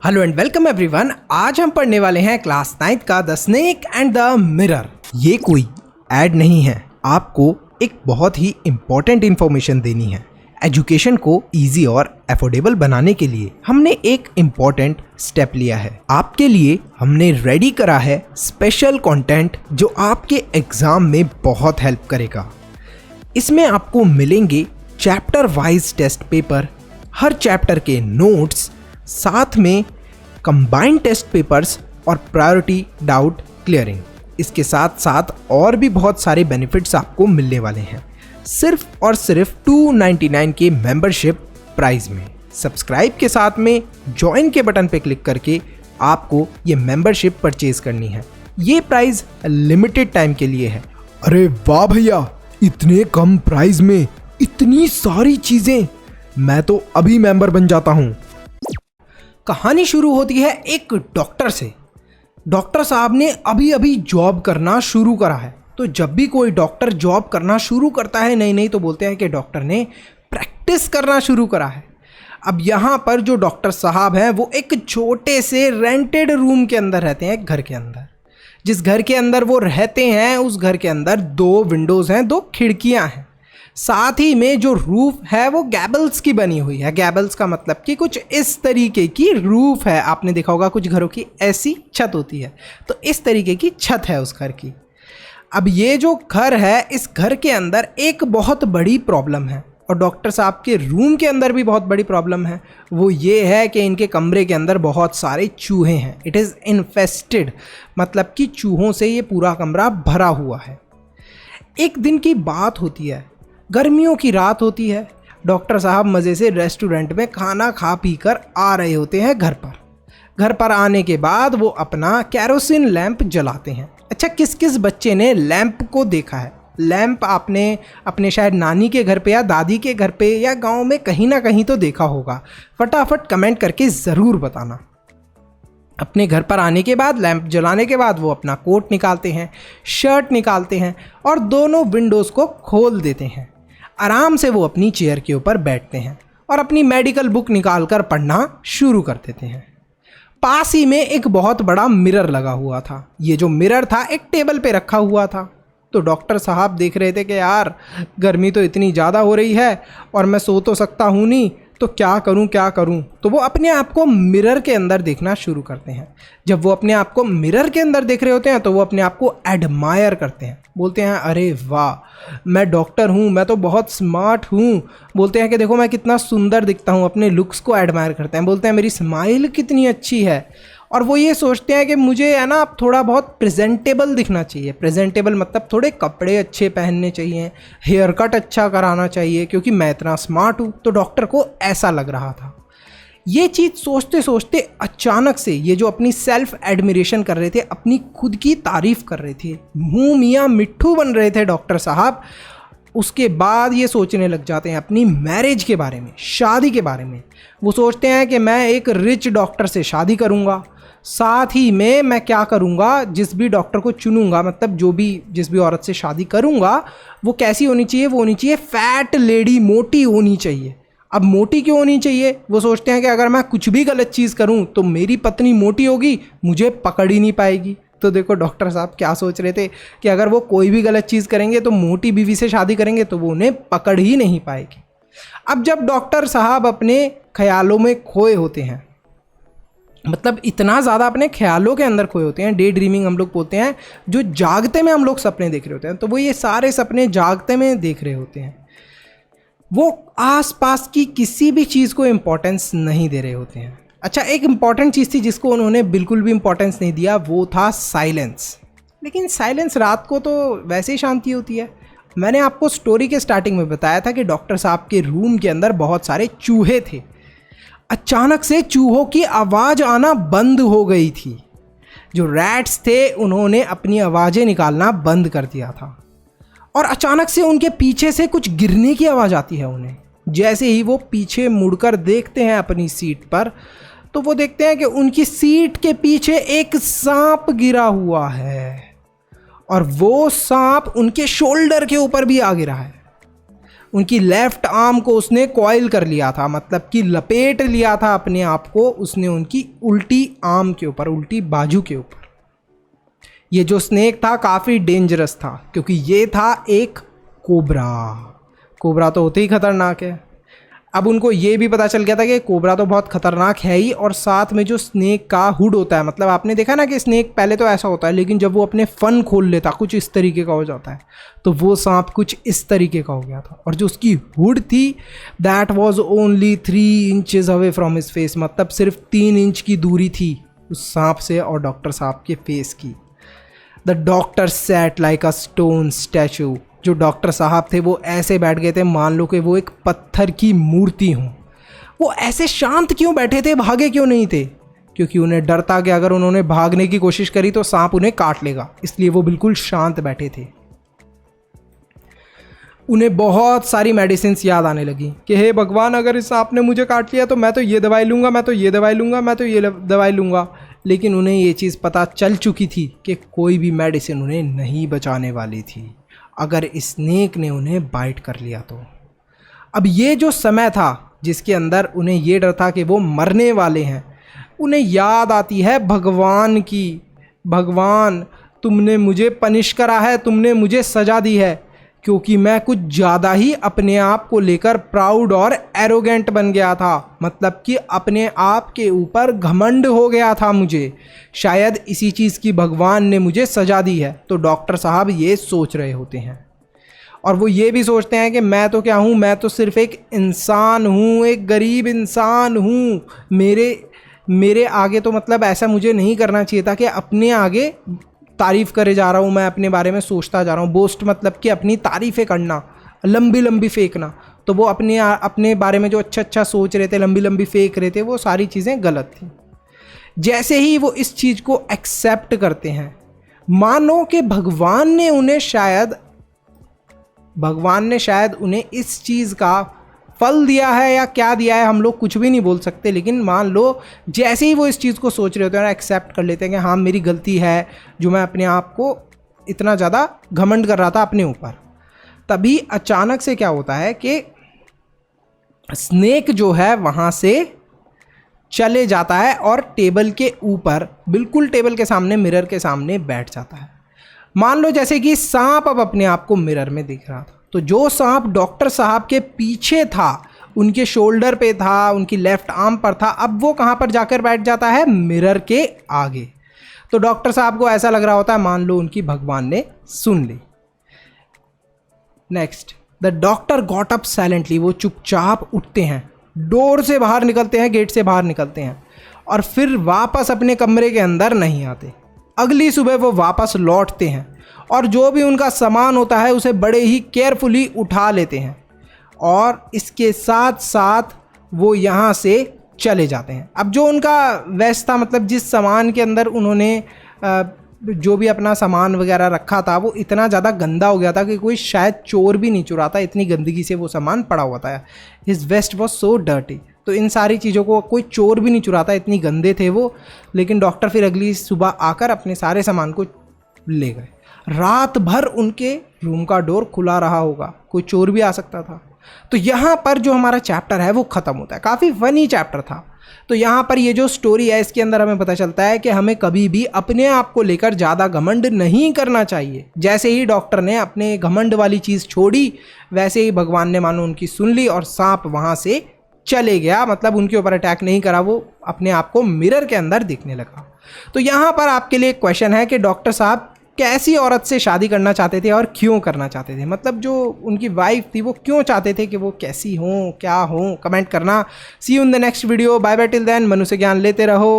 Hello and welcome everyone. आज हम पढ़ने वाले हैं क्लास 9 का the snake and the mirror. ये कोई ऐड नहीं है, आपको एक बहुत ही इंपॉर्टेंट इंफॉर्मेशन देनी है। एजुकेशन को इजी और अफोर्डेबल बनाने के लिए हमने एक इम्पॉर्टेंट स्टेप लिया है। आपके लिए हमने रेडी करा है स्पेशल कंटेंट जो आपके एग्जाम में बहुत हेल्प करेगा। इसमें आपको मिलेंगे चैप्टर वाइज टेस्ट पेपर, हर चैप्टर के नोट्स, साथ में कंबाइंड टेस्ट पेपर्स और प्रायोरिटी डाउट क्लियरिंग। इसके साथ साथ और भी बहुत सारे बेनिफिट्स आपको मिलने वाले हैं सिर्फ और सिर्फ 299 के मेंबरशिप प्राइस में। सब्सक्राइब के साथ में ज्वाइन के बटन पे क्लिक करके आपको ये मेंबरशिप परचेज करनी है। ये प्राइस लिमिटेड टाइम के लिए है। अरे वाह भैया, इतने कम प्राइस में इतनी सारी चीजें, मैं तो अभी मेंबर बन जाता हूँ। कहानी शुरू होती है एक डॉक्टर से। डॉक्टर साहब ने अभी अभी जॉब करना शुरू करा है। तो जब भी कोई डॉक्टर जॉब करना शुरू करता है नई नई, तो बोलते हैं कि डॉक्टर ने प्रैक्टिस करना शुरू करा है। अब यहाँ पर जो डॉक्टर साहब हैं वो एक छोटे से रेंटेड रूम के अंदर रहते हैं, एक घर के अंदर। जिस घर के अंदर वो रहते हैं उस घर के अंदर 2 विंडोज़ हैं, 2 खिड़कियाँ हैं। साथ ही में जो रूफ है वो गैबल्स की बनी हुई है। गैबल्स का मतलब कि कुछ इस तरीके की रूफ है। आपने देखा होगा कुछ घरों की ऐसी छत होती है, तो इस तरीके की छत है उस घर की। अब ये जो घर है, इस घर के अंदर एक बहुत बड़ी प्रॉब्लम है, और डॉक्टर साहब के रूम के अंदर भी बहुत बड़ी प्रॉब्लम है। वो ये है कि इनके कमरे के अंदर बहुत सारे चूहे हैं। इट इज़ इन्फेस्टेड, मतलब कि चूहों से ये पूरा कमरा भरा हुआ है। एक दिन की बात होती है, गर्मियों की रात होती है। डॉक्टर साहब मज़े से रेस्टोरेंट में खाना खा पी कर आ रहे होते हैं घर पर। घर पर आने के बाद वो अपना कैरोसिन लैंप जलाते हैं। अच्छा, किस किस बच्चे ने लैंप को देखा है? लैंप आपने अपने शायद नानी के घर पे या दादी के घर पे या गांव में कहीं ना कहीं तो देखा होगा। फटाफट कमेंट करके ज़रूर बताना। अपने घर पर आने के बाद, लैंप जलाने के बाद, वो अपना कोट निकालते हैं, शर्ट निकालते हैं और दोनों विंडोज़ को खोल देते हैं। आराम से वो अपनी चेयर के ऊपर बैठते हैं और अपनी मेडिकल बुक निकाल कर पढ़ना शुरू कर देते हैं। पास ही में एक बहुत बड़ा मिरर लगा हुआ था। ये जो मिरर था एक टेबल पे रखा हुआ था। तो डॉक्टर साहब देख रहे थे कि यार गर्मी तो इतनी ज़्यादा हो रही है और मैं सो तो सकता हूँ नहीं, तो क्या करूँ। तो वो अपने आप को मिरर के अंदर देखना शुरू करते हैं। जब वो अपने आप को मिरर के अंदर देख रहे होते हैं तो वो अपने आप को एडमायर करते हैं। बोलते हैं अरे वाह, मैं डॉक्टर हूँ, मैं तो बहुत स्मार्ट हूँ। बोलते हैं कि देखो मैं कितना सुंदर दिखता हूँ। अपने लुक्स को एडमायर करते हैं। बोलते हैं मेरी स्माइल कितनी अच्छी है। और वो ये सोचते हैं कि मुझे है ना अब थोड़ा बहुत प्रेजेंटेबल दिखना चाहिए। प्रेजेंटेबल मतलब थोड़े कपड़े अच्छे पहनने चाहिए, हेयर कट अच्छा कराना चाहिए, क्योंकि मैं इतना स्मार्ट हूँ। तो डॉक्टर को ऐसा लग रहा था। ये चीज़ सोचते सोचते अचानक से ये जो अपनी सेल्फ एडमिरेशन कर रहे थे, अपनी खुद की तारीफ कर रहे थे, मुँह मियाँ मिट्ठू बन रहे थे डॉक्टर साहब, उसके बाद ये सोचने लग जाते हैं अपनी मैरिज के बारे में, शादी के बारे में। वो सोचते हैं कि मैं एक रिच डॉक्टर से शादी करूँगा। साथ ही में मैं क्या करूँगा, जिस भी डॉक्टर को चुनूँगा, मतलब जिस भी औरत से शादी करूँगा वो कैसी होनी चाहिए? वो होनी चाहिए फैट लेडी, मोटी होनी चाहिए। अब मोटी क्यों होनी चाहिए? वो सोचते हैं कि अगर मैं कुछ भी गलत चीज़ करूँ तो मेरी पत्नी मोटी होगी, मुझे पकड़ ही नहीं पाएगी। तो देखो डॉक्टर साहब क्या सोच रहे थे कि अगर वो कोई भी गलत चीज़ करेंगे तो मोटी बीवी से शादी करेंगे तो वो उन्हें पकड़ ही नहीं पाएगी। अब जब डॉक्टर साहब अपने ख्यालों में खोए होते हैं, मतलब इतना ज़्यादा अपने ख्यालों के अंदर खोए होते हैं, डे ड्रीमिंग हम लोग बोलते हैं, जो जागते में हम लोग सपने देख रहे होते हैं, तो वो ये सारे सपने जागते में देख रहे होते हैं। वो आसपास की किसी भी चीज़ को इम्पोर्टेंस नहीं दे रहे होते हैं। अच्छा, एक इम्पॉर्टेंट चीज़ थी जिसको उन्होंने बिल्कुल भी इम्पोर्टेंस नहीं दिया, वो था साइलेंस। लेकिन साइलेंस रात को तो वैसे ही शांति होती है। मैंने आपको स्टोरी के स्टार्टिंग में बताया था कि डॉक्टर साहब के रूम के अंदर बहुत सारे चूहे थे। अचानक से चूहों की आवाज़ आना बंद हो गई थी। जो रैट्स थे उन्होंने अपनी आवाज़ें निकालना बंद कर दिया था। और अचानक से उनके पीछे से कुछ गिरने की आवाज़ आती है उन्हें। जैसे ही वो पीछे मुड़कर देखते हैं अपनी सीट पर, तो वो देखते हैं कि उनकी सीट के पीछे एक सांप गिरा हुआ है, और वो सांप उनके शोल्डर के ऊपर भी आ गिरा है। उनकी लेफ्ट आर्म को उसने कॉइल कर लिया था, मतलब कि लपेट लिया था अपने आप को उसने उनकी उल्टी आर्म के ऊपर, उल्टी बाजू के ऊपर। ये जो स्नेक था काफ़ी डेंजरस था क्योंकि ये था एक कोबरा। कोबरा तो होते ही खतरनाक है। अब उनको ये भी पता चल गया था कि कोबरा तो बहुत खतरनाक है ही, और साथ में जो स्नेक का हुड होता है, मतलब आपने देखा ना कि स्नेक पहले तो ऐसा होता है लेकिन जब वो अपने फन खोल लेता कुछ इस तरीके का हो जाता है, तो वो सांप कुछ इस तरीके का हो गया था। और जो उसकी हुड थी that was only 3 inches away from his face, मतलब सिर्फ 3 इंच की दूरी थी उस सांप से और डॉक्टर साहब के फेस की। The doctor sat like a stone statue. जो डॉक्टर साहब थे वो ऐसे बैठ गए थे मान लो कि वो एक पत्थर की मूर्ति हों। वो ऐसे शांत क्यों बैठे थे, भागे क्यों नहीं थे? क्योंकि उन्हें डर था कि अगर उन्होंने भागने की कोशिश करी तो सांप उन्हें काट लेगा, इसलिए वो बिल्कुल शांत बैठे थे। उन्हें बहुत सारी मेडिसिन याद आने लगी कि हे भगवान, अगर इस सांप ने मुझे काट लिया तो मैं तो ये दवाई लूँगा, मैं तो ये दवाई लूँगा, मैं तो ये दवाई लूँगा। लेकिन उन्हें ये चीज़ पता चल चुकी थी कि कोई भी मेडिसिन उन्हें नहीं बचाने वाली थी अगर स्नेक ने उन्हें बाइट कर लिया तो। अब ये जो समय था जिसके अंदर उन्हें ये डर था कि वो मरने वाले हैं, उन्हें याद आती है भगवान की। भगवान, तुमने मुझे पनिश करा है, तुमने मुझे सज़ा दी है क्योंकि मैं कुछ ज़्यादा ही अपने आप को लेकर प्राउड और एरोगेंट बन गया था, मतलब कि अपने आप के ऊपर घमंड हो गया था मुझे। शायद इसी चीज़ की भगवान ने मुझे सज़ा दी है। तो डॉक्टर साहब ये सोच रहे होते हैं और वो ये भी सोचते हैं कि मैं तो क्या हूँ, मैं तो सिर्फ एक इंसान हूँ, एक गरीब इंसान हूँ। मेरे आगे तो मतलब ऐसा मुझे नहीं करना चाहिए था कि अपने आगे तारीफ़ करे जा रहा हूँ, मैं अपने बारे में सोचता जा रहा हूँ। बोस्ट मतलब कि अपनी तारीफ़ें करना, लंबी लंबी फेंकना। तो वो अपने बारे में जो अच्छा अच्छा सोच रहे थे, लंबी लंबी फेंक रहे थे, वो सारी चीज़ें गलत थी। जैसे ही वो इस चीज़ को एक्सेप्ट करते हैं, मानो कि भगवान ने शायद उन्हें इस चीज़ का फल दिया है या क्या दिया है, हम लोग कुछ भी नहीं बोल सकते। लेकिन मान लो जैसे ही वो इस चीज़ को सोच रहे होते हैं और एक्सेप्ट कर लेते हैं कि हाँ मेरी गलती है जो मैं अपने आप को इतना ज़्यादा घमंड कर रहा था अपने ऊपर, तभी अचानक से क्या होता है कि स्नेक जो है वहाँ से चले जाता है और टेबल के ऊपर, बिल्कुल टेबल के सामने, मिरर के सामने बैठ जाता है। मान लो जैसे कि सांप अब अपने आप को मिरर में दिख रहा था। तो जो सांप डॉक्टर साहब के पीछे था, उनके शोल्डर पे था, उनकी लेफ्ट आर्म पर था, अब वो कहाँ पर जाकर बैठ जाता है? मिरर के आगे। तो डॉक्टर साहब को ऐसा लग रहा होता है मान लो उनकी भगवान ने सुन ली। Next, the doctor got up silently. वो चुपचाप उठते हैं, डोर से बाहर निकलते हैं, गेट से बाहर निकलते हैं और फिर वापस अपने कमरे के अंदर नहीं आते। अगली सुबह वो वापस लौटते हैं और जो भी उनका सामान होता है उसे बड़े ही केयरफुली उठा लेते हैं और इसके साथ साथ वो यहाँ से चले जाते हैं। अब जो उनका वेस्ट था, मतलब जिस सामान के अंदर उन्होंने जो भी अपना सामान वगैरह रखा था, वो इतना ज़्यादा गंदा हो गया था कि कोई शायद चोर भी नहीं चुराता, इतनी गंदगी से वो सामान पड़ा हुआ था। His vest was so dirty. तो इन सारी चीज़ों को कोई चोर भी नहीं चुराता, इतनी गंदे थे वो। लेकिन डॉक्टर फिर अगली सुबह आकर अपने सारे सामान को ले गए। रात भर उनके रूम का डोर खुला रहा होगा, कोई चोर भी आ सकता था। तो यहाँ पर जो हमारा चैप्टर है वो ख़त्म होता है। काफ़ी फनी चैप्टर था। तो यहाँ पर ये जो स्टोरी है इसके अंदर हमें पता चलता है कि हमें कभी भी अपने आप को लेकर ज़्यादा घमंड नहीं करना चाहिए। जैसे ही डॉक्टर ने अपने घमंड वाली चीज़ छोड़ी, वैसे ही भगवान ने मानो उनकी सुन ली और सांप वहाँ से चले गया, मतलब उनके ऊपर अटैक नहीं करा, वो अपने आप को मिरर के अंदर दिखने लगा। तो यहाँ पर आपके लिए एक क्वेश्चन है कि डॉक्टर साहब कैसी औरत से शादी करना चाहते थे और क्यों करना चाहते थे? मतलब जो उनकी वाइफ थी वो क्यों चाहते थे कि वो कैसी हों, क्या हों? कमेंट करना। See you in the next video. Bye bye, till then मनुष्य ज्ञान लेते रहो।